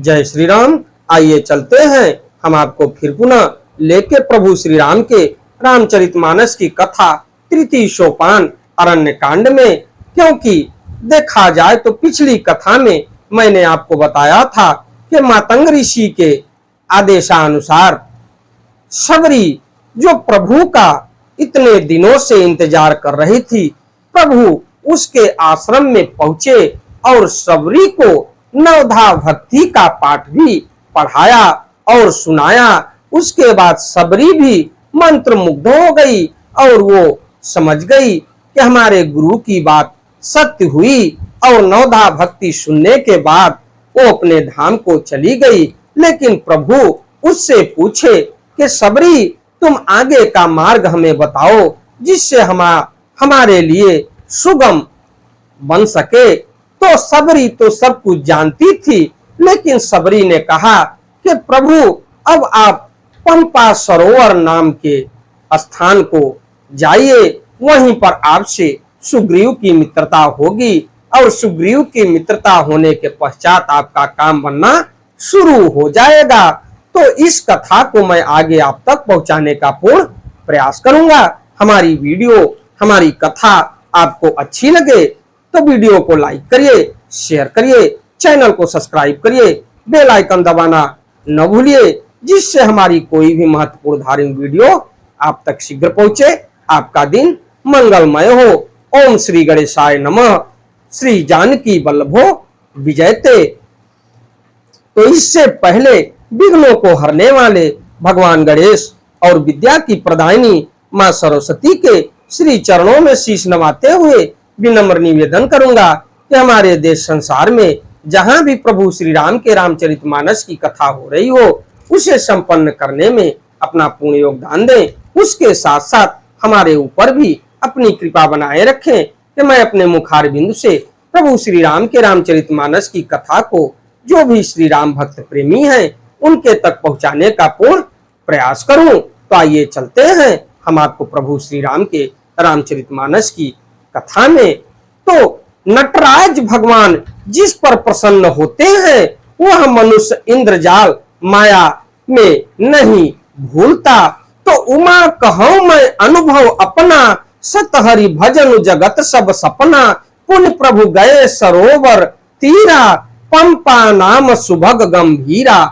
जय श्री राम। आइए चलते हैं हम आपको फिर पुनः लेके प्रभु श्री राम के रामचरितमानस की कथा तृतीय सोपान अरण्य कांड में। क्योंकि देखा जाए तो पिछली कथा में मैंने आपको बताया था कि मातंग ऋषि के आदेशानुसार शबरी जो प्रभु का इतने दिनों से इंतजार कर रही थी, प्रभु उसके आश्रम में पहुंचे और शबरी को नवधा भक्ति का पाठ भी पढ़ाया और सुनाया। उसके बाद शबरी भी मंत्र मुग्ध हो गई और वो समझ गई कि हमारे गुरु की बात सत्य हुई और नवधा भक्ति सुनने के बाद वो अपने धाम को चली गई। लेकिन प्रभु उससे पूछे कि शबरी तुम आगे का मार्ग हमें बताओ जिससे हमारे लिए सुगम बन सके। तो शबरी तो सब कुछ जानती थी, लेकिन शबरी ने कहा कि प्रभु अब आप पंपा सरोवर नाम के स्थान को जाइए, वहीं पर आपसे सुग्रीव की मित्रता होगी और सुग्रीव की मित्रता होने के पश्चात आपका काम बनना शुरू हो जाएगा। तो इस कथा को मैं आगे आप तक पहुंचाने का पूर्ण प्रयास करूंगा। हमारी वीडियो, हमारी कथा आपको अच्छी लगे तो वीडियो को लाइक करिए, शेयर करिए, चैनल को सब्सक्राइब करिए, बेल आइकन दबाना न भूलिए, जिससे हमारी कोई भी महत्वपूर्ण धार्मिक वीडियो आप तक शीघ्र पहुंचे। आपका दिन मंगलमय हो। ओम श्री गणेशाय नमः। श्री जानकी वल्लभो विजयते। तो इससे पहले विघ्नों को हरने वाले भगवान गणेश और विद्या की प्रदायिनी मां सरस्वती के श्री चरणों में शीश नवाते हुए विनम्र निवेदन करूंगा कि हमारे देश संसार में जहां भी प्रभु श्री राम के रामचरितमानस की कथा हो रही हो, उसे संपन्न करने में अपना पूर्ण योगदान दें। उसके साथ साथ हमारे ऊपर भी अपनी कृपा बनाए रखें कि मैं अपने मुखार बिंदु से प्रभु श्री राम के रामचरितमानस की कथा को जो भी श्री राम भक्त प्रेमी हैं उनके तक पहुंचाने का पूर्ण प्रयास करूं। तो आइए चलते हैं हम आपको प्रभु श्री राम के रामचरितमानस की कथा में। तो नटराज भगवान जिस पर प्रसन्न होते हैं वह मनुष्य इंद्रजाल माया में नहीं भूलता। तो उमा कहूं मैं अनुभव अपना, सतहरि भजन जगत सब सपना। पुण्य प्रभु गए सरोवर तीरा, पंपा नाम सुभग गंभीरा।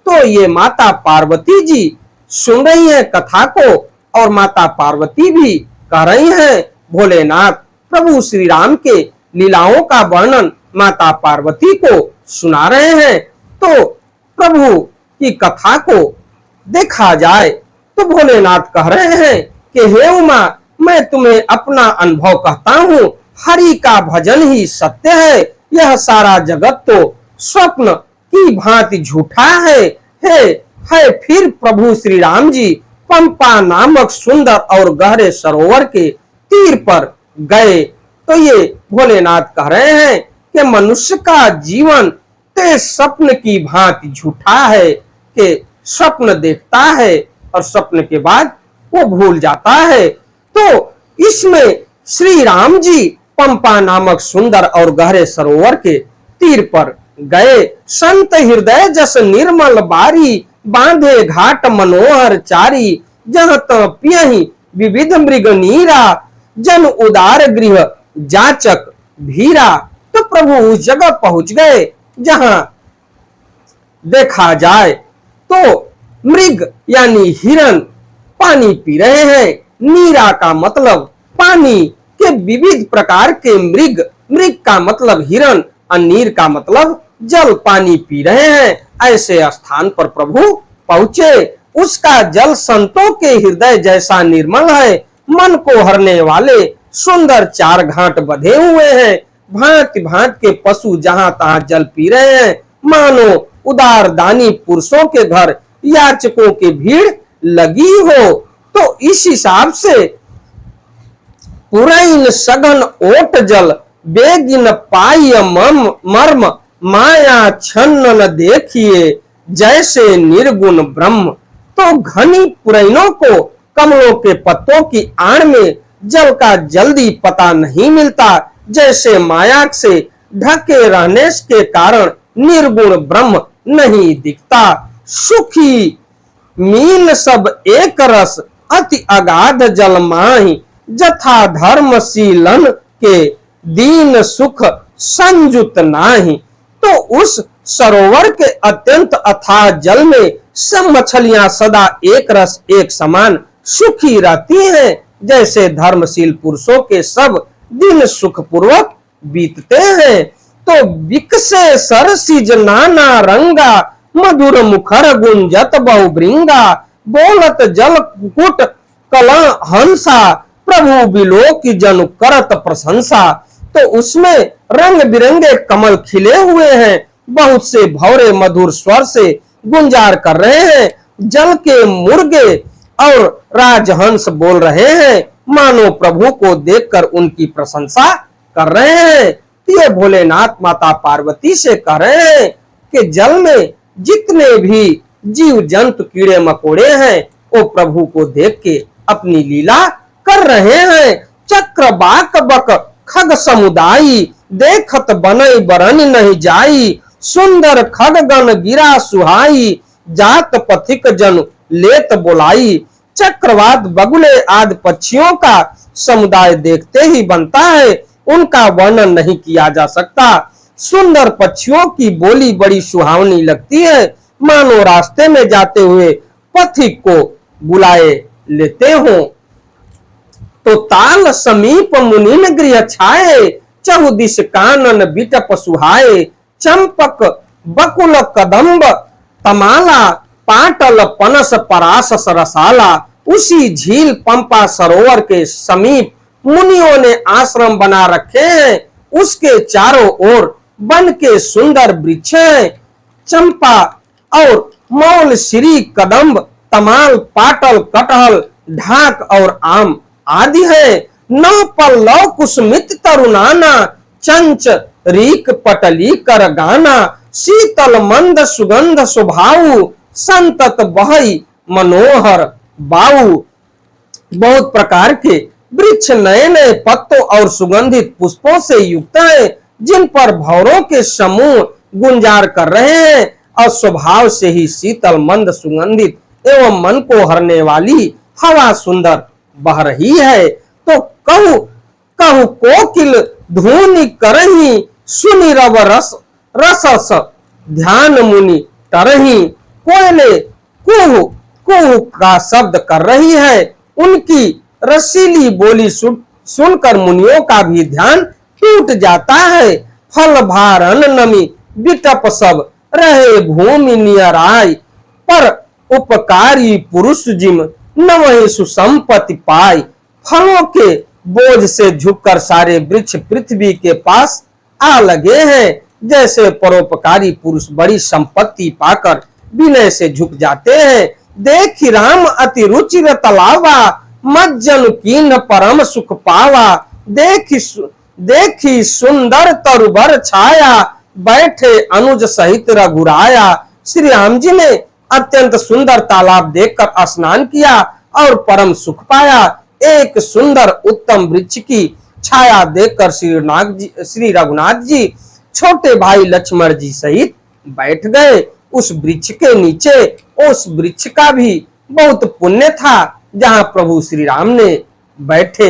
तो ये माता पार्वती जी सुन रही हैं कथा को और माता पार्वती भी कह रही हैं, भोलेनाथ प्रभु श्री राम के लीलाओं का वर्णन माता पार्वती को सुना रहे हैं। तो प्रभु की कथा को देखा जाए तो भोलेनाथ कह रहे हैं कि हे उमा, मैं तुम्हें अपना अनुभव कहता हूँ, हरि का भजन ही सत्य है, यह सारा जगत तो स्वप्न की भांति झूठा है। फिर प्रभु श्री राम जी पंपा नामक सुंदर और गहरे सरोवर के तीर पर गए। तो ये भोलेनाथ कह रहे हैं कि मनुष्य का जीवन ते स्वप्न की भांति झूठा है, कि स्वप्न देखता है और स्वप्न के बाद वो भूल जाता है। तो इसमें श्री राम जी पंपा नामक सुंदर और गहरे सरोवर के तीर पर गए। संत हृदय जस निर्मल बारी, बांधे घाट मनोहर चारी। जहाँ तहाँ पियहि विविध मृग नीरा, जन उदार गृह जाचक भीरा। तो प्रभु उस जगह पहुंच गए जहां देखा जाए तो मृग यानी हिरण पानी पी रहे हैं। नीरा का मतलब पानी के विविध प्रकार के मृग, मृग का मतलब हिरण और नीर का मतलब जल, पानी पी रहे हैं। ऐसे स्थान पर प्रभु पहुंचे। उसका जल संतों के हृदय जैसा निर्मल है, मन को हरने वाले सुंदर चार घाट बंधे हुए हैं। भांति भांति के पशु जहां तहां जल पी रहे हैं, मानो उदार दानी पुरुषों के घर याचकों की भीड़ लगी हो। तो इस हिसाब से पुरैन सघन ओट जल, बेगिन पाई मर्म, माया छन्न न देखिए जैसे निर्गुण ब्रह्म। तो घनी पुरैनों को कमलों के पत्तों की आड़ में जल का जल्दी पता नहीं मिलता, जैसे माया से ढके रहने के कारण निर्गुण ब्रह्म नहीं दिखता। सुखी मीन सब एक रस अति अगाध जल माही, जथा धर्मशीलन के दीन सुख संजुत नाही। तो उस सरोवर के अत्यंत अथाह जल में सब मछलियां सदा एक रस एक समान सुखी रहती हैं, जैसे धर्मशील पुरुषों के सब दिन सुखपूर्वक बीतते हैं। तो विकसे सरसिज नाना रंगा, मधुर मुखर गुंजत बहुभृंगा, बोलत जल कुकुट कला हंसा, प्रभु बिलोकी जन करत प्रशंसा। तो उसमें रंग बिरंगे कमल खिले हुए हैं, बहुत से भौरे मधुर स्वर से गुंजार कर रहे हैं। जल के मुर्गे और राजहंस बोल रहे हैं, मानो प्रभु को देखकर उनकी प्रशंसा कर रहे हैं। ये भोलेनाथ माता पार्वती से कह रहे हैं कि जल में जितने भी जीव जंतु कीड़े मकोड़े हैं वो प्रभु को देख के अपनी लीला कर रहे हैं। चक्र बाक बक खग समुदायी, देखत बनई बरन नहीं जाई, सुंदर खग गण गिरा सुहाई, जात पथिक जन लेत बोलाई। चक्रवात बगुले आदि पक्षियों का समुदाय देखते ही बनता है, उनका वर्णन नहीं किया जा सकता। सुंदर पक्षियों की बोली बड़ी सुहावनी लगती है, मानो रास्ते में जाते हुए पथिक को बुलाए लेते हो। तो ताल समीप मुनिन गृह छाए, चहुदिश कानन बिटप सुहाए, चंपक बकुल कदम्ब तमाला, पाटल पनस परास सरसाला। उसी झील पंपा सरोवर के समीप मुनियों ने आश्रम बना रखे हैं, उसके चारों ओर वन के सुंदर वृक्ष हैं। चंपा और मौल, श्री, कदम्ब, तमाल, पाटल, कटहल, ढाक और आम आदि है। नौ पल्लव कुसुमित तरुणाना, चंच रीक पटली कर गाना, शीतल मंद सुगंध सुभाऊ, संतत बहई मनोहर बाऊ। बहुत प्रकार के वृक्ष नए नए पत्तों और सुगंधित पुष्पों से युक्त है, जिन पर भौरों के समूह गुंजार कर रहे हैं और स्वभाव से ही शीतल मंद सुगंधित एवं मन को हरने वाली हवा सुंदर बह रही है। तो कहू कहू कोकिल धुनि करही, सुनि रव रस रसस ध्यान मुनि तरही। कोयले कुहू कुहू का शब्द कर रही है, उनकी रसीली बोली सुनकर मुनियों का भी ध्यान टूट जाता है। फल भार अन्न नमी बिटप सब, रहे भूमि नियराय, पर उपकारी पुरुष जिम न वही सुसंपत्ति पाई। फलों के बोझ से झुककर सारे वृक्ष पृथ्वी के पास आ लगे हैं, जैसे परोपकारी पुरुष बड़ी संपत्ति पाकर विनय से झुक जाते हैं। देखी राम अति रुचिर तलावा, मज्जन कीन परम सुख पावा। देखी सुंदर तरुबर छाया, बैठे अनुज सहित रघुराया। श्री राम जी ने अत्यंत सुंदर तालाब देखकर स्नान किया और परम सुख पाया। एक सुंदर उत्तम वृक्ष की छाया देखकर श्री रघुनाथ जी छोटे भाई लक्ष्मण जी सहित बैठ गए उस वृक्ष के नीचे। उस वृक्ष का भी बहुत पुण्य था, जहां प्रभु श्री राम ने बैठे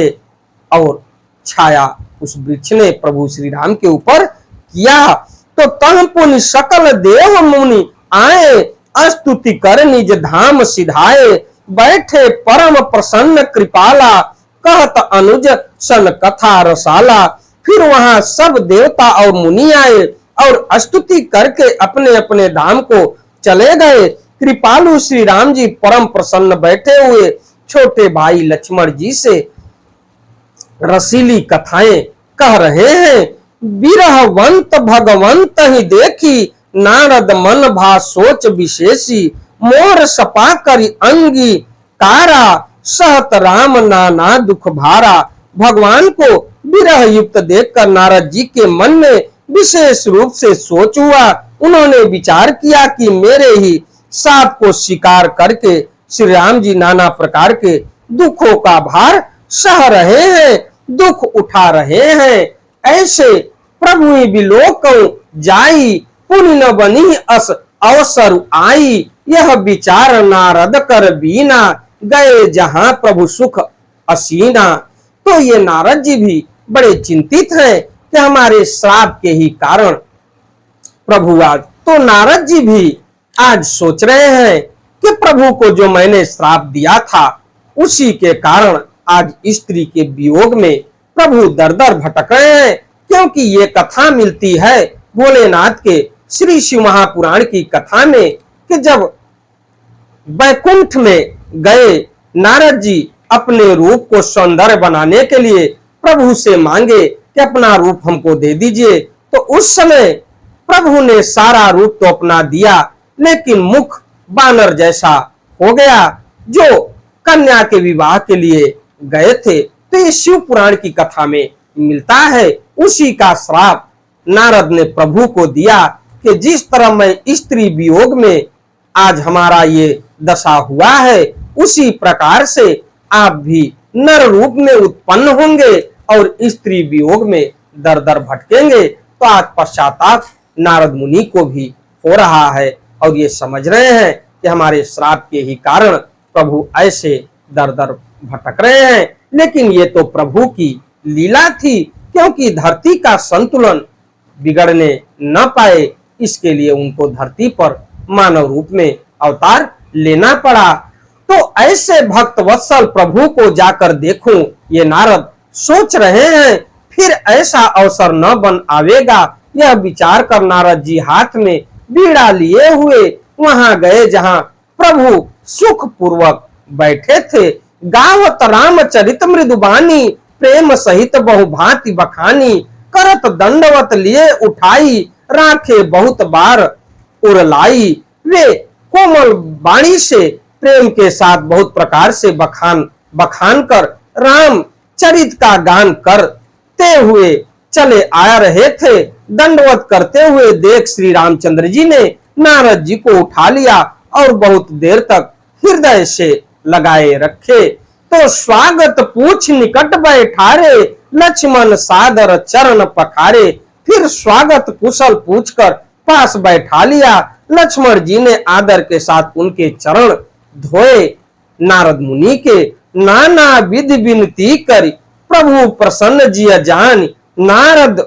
और छाया उस वृक्ष ने प्रभु श्री राम के ऊपर किया। तो तह पुनि सकल देव मुनि आए, स्तुति कर निज धाम सिधाए। बैठे परम प्रसन्न कृपाला, कहत अनुज सन कथा रसाला। फिर वहां सब देवता और मुनि आए और स्तुति करके अपने अपने धाम को चले गए। कृपालु श्री राम जी परम प्रसन्न बैठे हुए छोटे भाई लक्ष्मण जी से रसीली कथाएं कह रहे हैं। बिरहवंत भगवंत ही देखी, नारद मन भा सोच विशेषी। मोर सपा करी अंगी कारा, सहत राम नाना दुख भारा। भगवान को विरह युक्त देखकर नारद जी के मन में विशेष रूप से सोच हुआ। उन्होंने विचार किया कि मेरे ही साप को शिकार करके श्री राम जी नाना प्रकार के दुखों का भार सह रहे हैं, दुख उठा रहे हैं। ऐसे प्रभु बिलोक जाई, पुण्य न बनी अस अवसर आई, यह विचार नारद कर बीना, गए जहां प्रभु सुख असीना। तो ये नारद जी भी बड़े चिंतित हैं कि हमारे श्राप के ही कारण प्रभु आज, तो नारद जी भी आज सोच रहे हैं कि प्रभु को जो मैंने श्राप दिया था उसी के कारण आज स्त्री के वियोग में प्रभु दर दर भटक रहे हैं। क्योंकि ये कथा मिलती है भोलेनाथ के श्री शिव महापुराण की कथा में कि जब वैकुंठ में गए नारद जी अपने रूप को सौंदर्य बनाने के लिए प्रभु से मांगे कि अपना रूप हमको दे दीजिए, तो उस समय प्रभु ने सारा रूप तो अपना दिया, लेकिन मुख बानर जैसा हो गया जो कन्या के विवाह के लिए गए थे। तो ये शिव पुराण की कथा में मिलता है। उसी का श्राप नारद ने प्रभु को दिया कि जिस तरह मैं स्त्री वियोग में आज हमारा ये दशा हुआ है, उसी प्रकार से आप भी नर रूप में उत्पन्न होंगे और स्त्री वियोग में दर दर भटकेंगे। तो आज पश्चाताप नारद मुनि को भी हो रहा है और ये समझ रहे हैं कि हमारे श्राप के ही कारण प्रभु ऐसे दर दर भटक रहे हैं। लेकिन ये तो प्रभु की लीला थी, क्योंकि धरती का संतुलन बिगड़ने न पाए, इसके लिए उनको धरती पर मानव रूप में अवतार लेना पड़ा। तो ऐसे भक्त वत्सल प्रभु को जाकर देखूं, ये नारद सोच रहे हैं, फिर ऐसा अवसर न बन आवेगा। यह विचार कर नारद जी हाथ में बीड़ा लिए हुए वहां गए जहां प्रभु सुख पूर्वक बैठे थे। गावत रामचरित मृदुबानी, प्रेम सहित बहुभांति बखानी, करत दंडवत लिए उठाई, राखे बहुत बार उरलाई। वे कोमल वाणी से प्रेम के साथ बहुत प्रकार से बखान कर राम चरित का गान करते हुए चले आ रहे थे। दंडवत करते हुए देख श्री रामचंद्र जी ने नारद जी को उठा लिया और बहुत देर तक हृदय से लगाए रखे। तो स्वागत पूछ निकट बैठारे, लक्ष्मण सादर चरण पखारे। फिर स्वागत कुशल पूछकर पास बैठा लिया। लक्ष्मण जी ने आदर के साथ उनके चरण धोए। नारद मुनि के नाना विधि विनती करी, प्रभु प्रसन्न जिया जान। नारद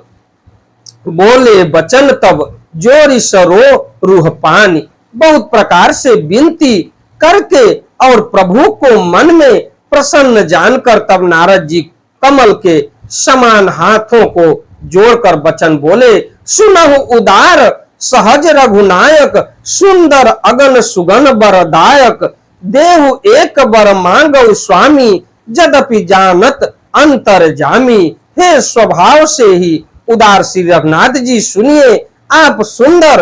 बोले बचन तब, जोरी सरो रूह पानी। बहुत प्रकार से विनती करके और प्रभु को मन में प्रसन्न जानकर तब नारद जी कमल के समान हाथों को जोड़कर वचन बोले, सुनहु उदार सहज रघुनायक, सुंदर अगन सुगन बरदायक। देहु एक बर मांगौ स्वामी, यद्यपि जानत अंतर जामी। हे स्वभाव से ही उदार श्री रघुनाथ जी सुनिए, आप सुंदर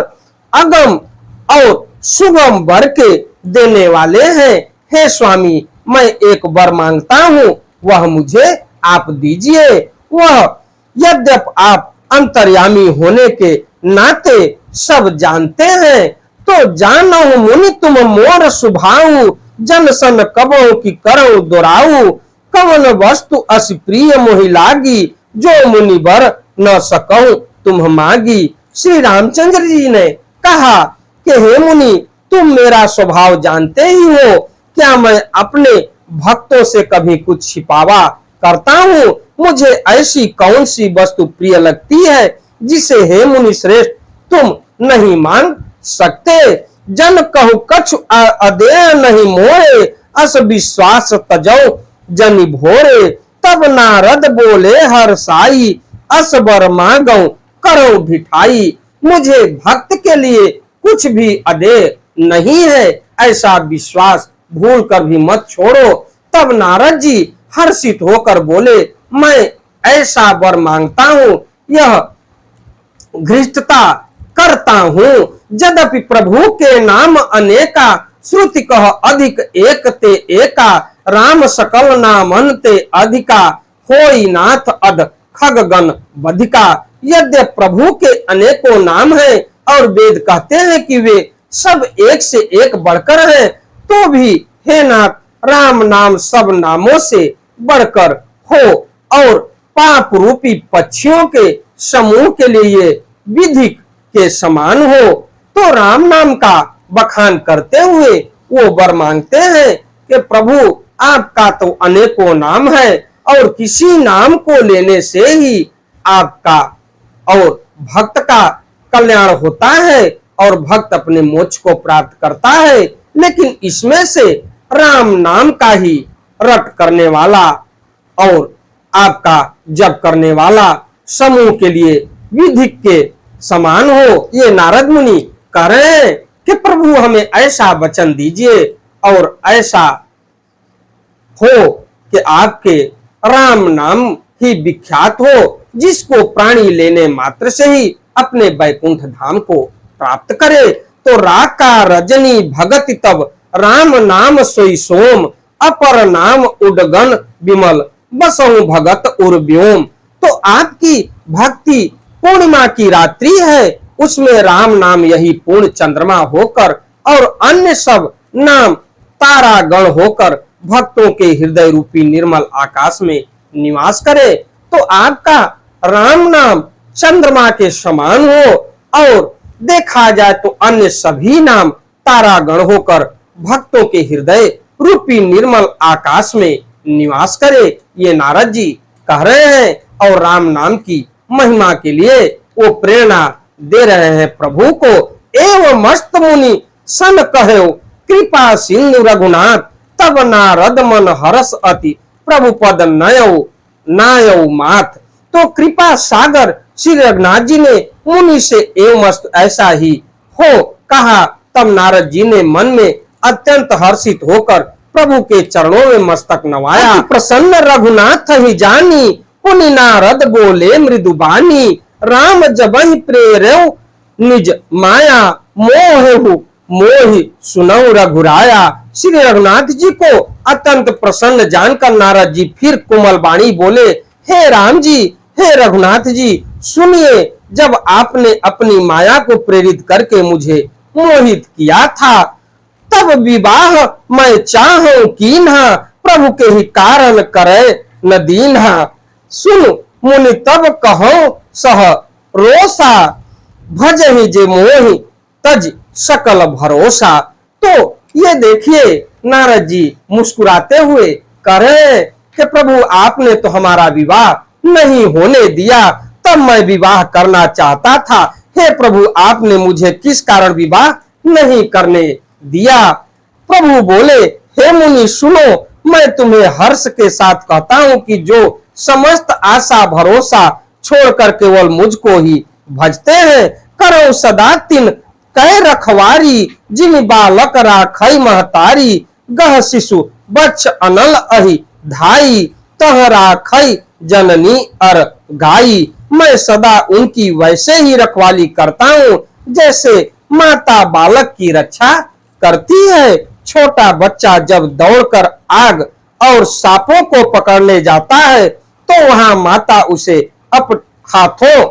अगम और सुगम वर के देने वाले हैं। हे स्वामी, मैं एक वर मांगता हूँ, वह मुझे आप दीजिए। वह यद्यप आप अंतर्यामी होने के नाते सब जानते हैं, तो जानो मुनि तुम मोर सुभाऊ, जन सन कबो की करो दोराऊ। कवन वस्तु अस प्रिय मोहि लागी, जो मुनि वर न सकऊं तुम मागी। श्री रामचंद्र जी ने कहा कि हे मुनि, तुम मेरा स्वभाव जानते ही हो, क्या मैं अपने भक्तों से कभी कुछ छिपावा करता हूँ? मुझे ऐसी कौन सी वस्तु प्रिय लगती है जिसे हे मुनि श्रेष्ठ तुम नहीं मांग सकते। जन कहु कछु अदेय नहीं मोरे, अस विश्वास तजौ जनि भोरे। तब नारद बोले हर साई, अस वर मांगौ करो भिठाई। मुझे भक्त के लिए कुछ भी अदेय नहीं है, ऐसा विश्वास भूल कर भी मत छोड़ो। तब नारद जी हर्षित होकर बोले, मैं ऐसा वर मांगता हूँ, यह घृष्टता करता हूँ। यद्यपि प्रभु के नाम अनेका, श्रुति कह अधिक एक ते एका। राम सकल नामन ते अधिका, होई नाथ अध खगगन बधिका। यद्यपि प्रभु के अनेकों नाम हैं और वेद कहते हैं कि वे सब एक से एक बढ़कर हैं, तो भी हे नाथ, राम नाम सब नामों से बढ़कर हो और पाप रूपी पक्षियों के समूह के लिए विधि के समान हो। तो राम नाम का बखान करते हुए वो वर मांगते हैं कि प्रभु आपका तो अनेकों नाम है और किसी नाम को लेने से ही आपका और भक्त का कल्याण होता है और भक्त अपने मोक्ष को प्राप्त करता है, लेकिन इसमें से राम नाम का ही रट करने वाला और आपका जप करने वाला समूह के लिए विधिक के समान हो। ये नारद मुनि कह रहे हैं कि प्रभु हमें ऐसा वचन दीजिए और ऐसा हो कि आपके राम नाम ही विख्यात हो, जिसको प्राणी लेने मात्र से ही अपने बैकुंठ धाम को प्राप्त करे। तो राका रजनी भगति तब राम नाम सोई सोम, अपर नाम उडगन विमल बसहु भगत उर्व्योम। तो आपकी भक्ति पूर्णिमा की रात्रि है, उसमें राम नाम यही पूर्ण चंद्रमा होकर और अन्य सब नाम तारा गण होकर भक्तों के हृदय रूपी निर्मल आकाश में निवास करे। तो आपका राम नाम चंद्रमा के समान हो और देखा जाए तो अन्य सभी नाम तारागण होकर भक्तों के हृदय रूपी निर्मल आकाश में निवास करे। ये नारद जी कह रहे हैं और राम नाम की महिमा के लिए वो प्रेरणा दे रहे हैं प्रभु को। एवं मस्त मुनि सन कहो कृपा सिंधु रघुनाथ, तब नारद मन हरस अति प्रभु पद नायौ माथ। तो कृपा सागर श्री रघुनाथ जी ने मुनि से एवं मस्त ऐसा ही हो कहा, तब नारद जी ने मन में अत्यंत हर्षित होकर प्रभु के चरणों में मस्तक नवाया। प्रसन्न रघुनाथ ही जानी, पुनि नारद बोले मृदुबानी, राम जबहि प्रेरौ निज माया, मोहु मोहि सुनौ रघुराया। श्री रघुनाथ जी को अत्यंत प्रसन्न जानकर नारद जी फिर कोमल वाणी बोले, हे राम जी, हे रघुनाथ जी, सुनिए, जब आपने अपनी माया को प्रेरित करके मुझे मोहित किया था, तब विवाह मैं चाहूं कीन्हा, प्रभु के ही कारण करे न दीन्हा। सुन मुनि तब कहो सह रोसा, भजहि जे मोहि तज सकल भरोसा। तो ये देखिए नारद जी मुस्कुराते हुए कह रहे हैं कि प्रभु आपने तो हमारा विवाह नहीं होने दिया, तब मैं विवाह करना चाहता था। हे प्रभु आपने मुझे किस कारण विवाह नहीं करने दिया। प्रभु बोले, हे मुनि सुनो, मैं तुम्हें हर्ष के साथ कहता हूं कि जो समस्त आशा भरोसा छोड़कर केवल मुझको ही भजते हैं, करो सदा तिन कह रखवारी, जिन बालक राखई महतारी, गह शिशु बच्च अनल अहि धाई, तह राखई जननी अर गाई। मैं सदा उनकी वैसे ही रखवाली करता हूँ जैसे माता बालक की रक्षा करती है। छोटा बच्चा जब दौड़कर आग और सांपों को पकड़ने जाता है तो वहां माता उसे अपने हाथों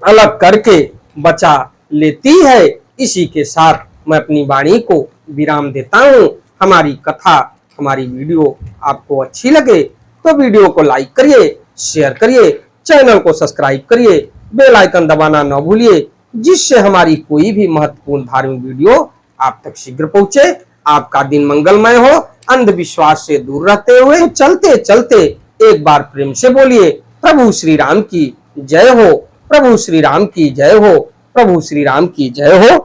अलग करके बचा लेती है। इसी के साथ मैं अपनी वाणी को विराम देता हूँ। हमारी कथा, हमारी वीडियो आपको अच्छी लगे तो वीडियो को लाइक करिए, शेयर करिए, चैनल को सब्सक्राइब करिए, बेल आइकन दबाना न भूलिए, जिससे हमारी कोई भी महत्वपूर्ण धार्मिक वीडियो आप तक शीघ्र पहुंचे। आपका दिन मंगलमय हो, अंधविश्वास से दूर रहते हुए चलते चलते एक बार प्रेम से बोलिए, प्रभु श्री राम की जय हो, प्रभु श्री राम की जय हो, प्रभु श्री राम की जय हो।